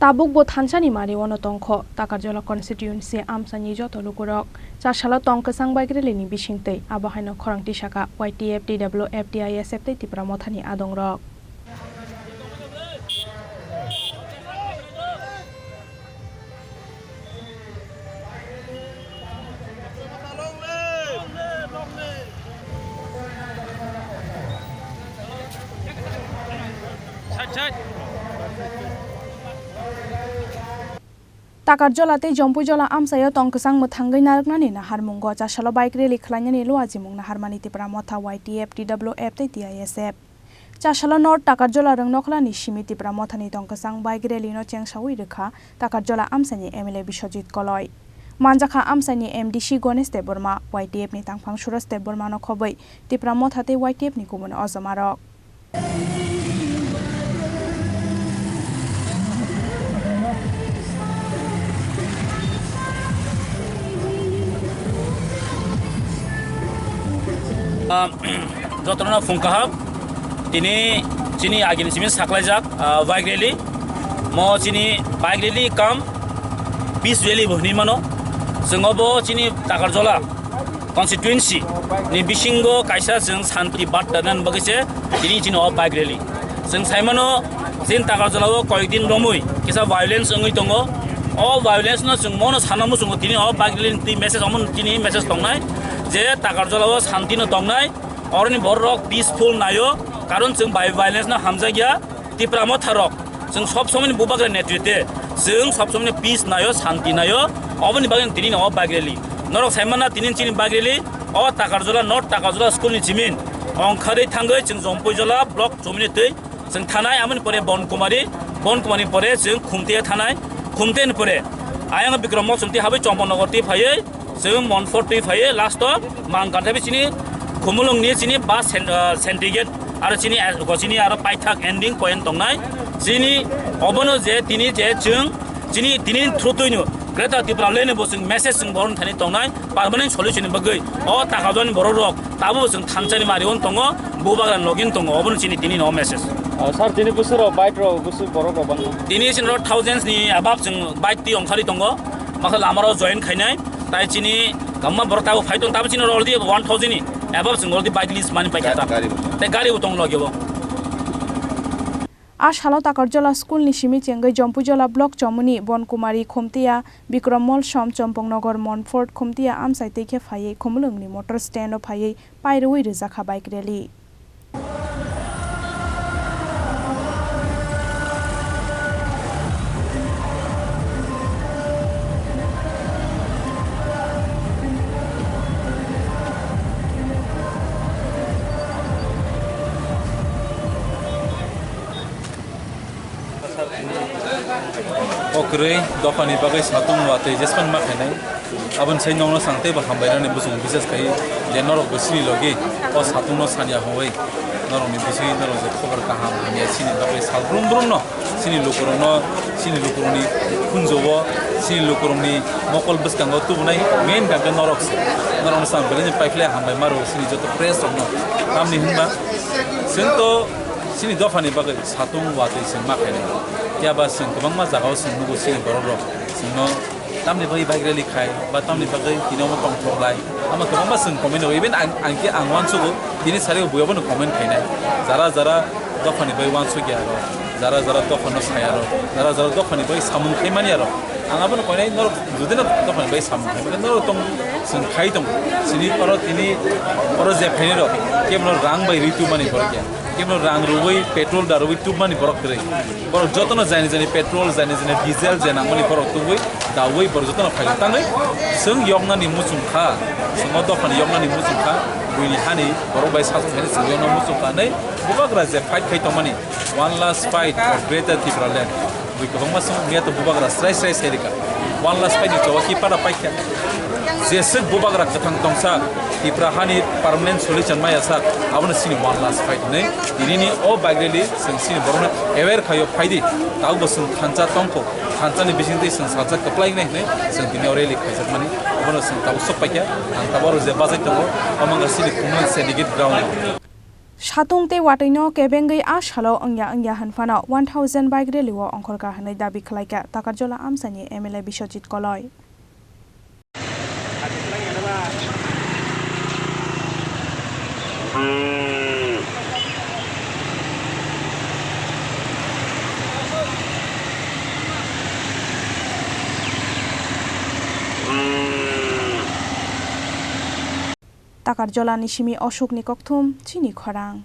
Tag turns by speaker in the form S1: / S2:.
S1: Tabuk bo thansani mari wono tongkho Takarjala Constituency Amchai joto lukurok Chasalo tongka sangbike relini bisingtei abahaino Khorang tisaka YTF TWF TISF tei Tipra Mothani adongrok Takarjala tei Jompujola Amchai tongkasang muthangai naraknani na harmungo Chasalo bike rally khlainani luajimung na harmani Tipra Motha YTF TWF tei TISF Chasalo North Takarjala rang nokhlani simi Tipra Mothani tongkasang bike rally no chengsawi rekha Takarjala Amchai MLA Biswajit Koloi Manjakha Amchai MDC Ganesh Deborma YTF ni tangphang Suras Deborma no khobai Tipra Motha tei YTF ni kumun ojamarok
S2: Jotrona Funkahab, Tini Chini again Simis Saklajak, bike rally, Mo Chini bike rally come, Peace Rally Bohnimano, Sungobo Chini Takarjala, Constituency, Ni Bishingo, Kaisa, Sung Santi Batanan Bagase, Tini Chino bike rally. Sung Simano, Sin Takarjala, Koitin Romui, Kisa violence Ungitongo, all violence no Sung Monos Hanamus, Tini, all bike rally, message on Tini, message Tongai. যে Takarjala শান্তি ন দংনাই অরনি বড় peaceful নায়ো কারণ जों by violence না হামজা গিয়া Tipra Motha rock जों সব সময় বুবাগ্রা নেতৃত্বে जों সব সময় পিস নায়ো শান্তি নায়ো অবনি বাগেন তিনি ন বাগরেলি নরক সাইমানা তিনি চিনি বাগরেলি অ Takarjala নট Takarjala স্কুলনি জিমিন অংখারে থাঙ্গৈ जों Jompujola ব্লক জমিনেতৈ जों থানায় আমনি পরে বনকুমারি পরে जों খুমতে থানায় খুমতেন পরে আয়াং বিক্রম মসন্তি হাবে চম্পনগরতি ফায়ে जों Monfort फाये लास्ट मांगाथे बिसिनि खुमुलुंगनि चिनि बास सेन्टिगेट आरो चिनि गसिनि आरो पाइथाक एन्डिं पॉइंट दंनाय चिनि अबनो जे तिनि जे जों चिनि तिनि थ्रुतुइनो ग्रेटा Tipra लेने बो जों मेसेज जों बरन थानि दंनाय पार्मानेन्ट सल्युशन बगै अ Takarjala बर रक ताबो जों थानसानि मारिवन दङ बोबाग्रा लगिन दङ अबनो चिनि तिनि न मेसेज
S3: सर दिनै बोसोराव बाइक र बोसोर बर गोबां
S2: दिनै चिनि थाउजेन्ड्स नि अबाब जों बाइक ति अंखारि दङ माखा लामाराव जয়েन खायनाय ताई चिनी गम्मा बरताबो फाइटन ताबो चिनी अलरेडी 1000 नि एबव जों अलरेडी बाइक लिस्ट मानि पाइखाता ते गाड़ी उतंग लग्यो
S1: Ashalo Takarjala School ni simi chengai Jompujola block chomuni Bonkumari Khomtia Bikramol Shom Chompongnogor Monfort Khomtia Amchai teke phaye khomulungni motor stand of phaye pairui rejakha bike rally
S4: Okrei dokani bagai satung wate jespan makhenai abon sei nongno sangte ba hambairani busung bises kai je norok besini logi o satung no sania hoi norok ni bisini norok je khobar kaham hanya sini bagai salbrum brum no sini lukuroni kunjobo sini lukuroni mokol beskango tubunai main gabe norok se norok sang belen paikle hambai maro sini joto press no kamni himba sento sini dokani bagai satung wate sing makhenai ya ba sing kubang ma jagao sing nugo sing bororo sing no tamni bai bike rally khai ba tamni bagai kino mo tong thoklai ama kubang ma sing comment no even angki angwan sugo tini sare buya no comment khainai jara dokhani bai wan su gya ro jara dokhono sayaro jara dokhani bai samun khaimani aro angabo no koinai no judina dokhani bai samun khaimani no tong sing khai tong sini paro tini paro je khaini ro kemno rang bai ritu mani porgya kemno rang rubai petrol darubai tub mani porok kre bor jotono jani petrol jani diesel jana mani porok tubui dawai bor jotono phai tangai sung yogna ni musung kha sungo dokhani yogna ni musung kha buini hani borok bai sasu khani sung yogna musung kha nei bubagra je fight khai tongmani one last fight for greater Tipra land bui kubang masung mia to bubagra strai serika one last fight ni chawaki para paikya jesek bubagra kathang tongsa Tipra hani permanent solution maya sak abona sini one last fight nei dinini o bagreli sini borona aware khayo faidi tau bosung khancha tongko khancha ni bising dei sing saja kaplai nei sing dini oreli khaisat mani abona sing tau sok paikya an tabor je bazai tongo amanga sini kumang syndicate ground
S1: Satung te wataino kebengai a shalo angya hanfano 1000 bike rally wo ongkhorka hanai dabi Khlaikha Takarjala Amchai MLA Biswajit Koloi. Takarjala ni simi Ashok ni kokthum Chini Khorang.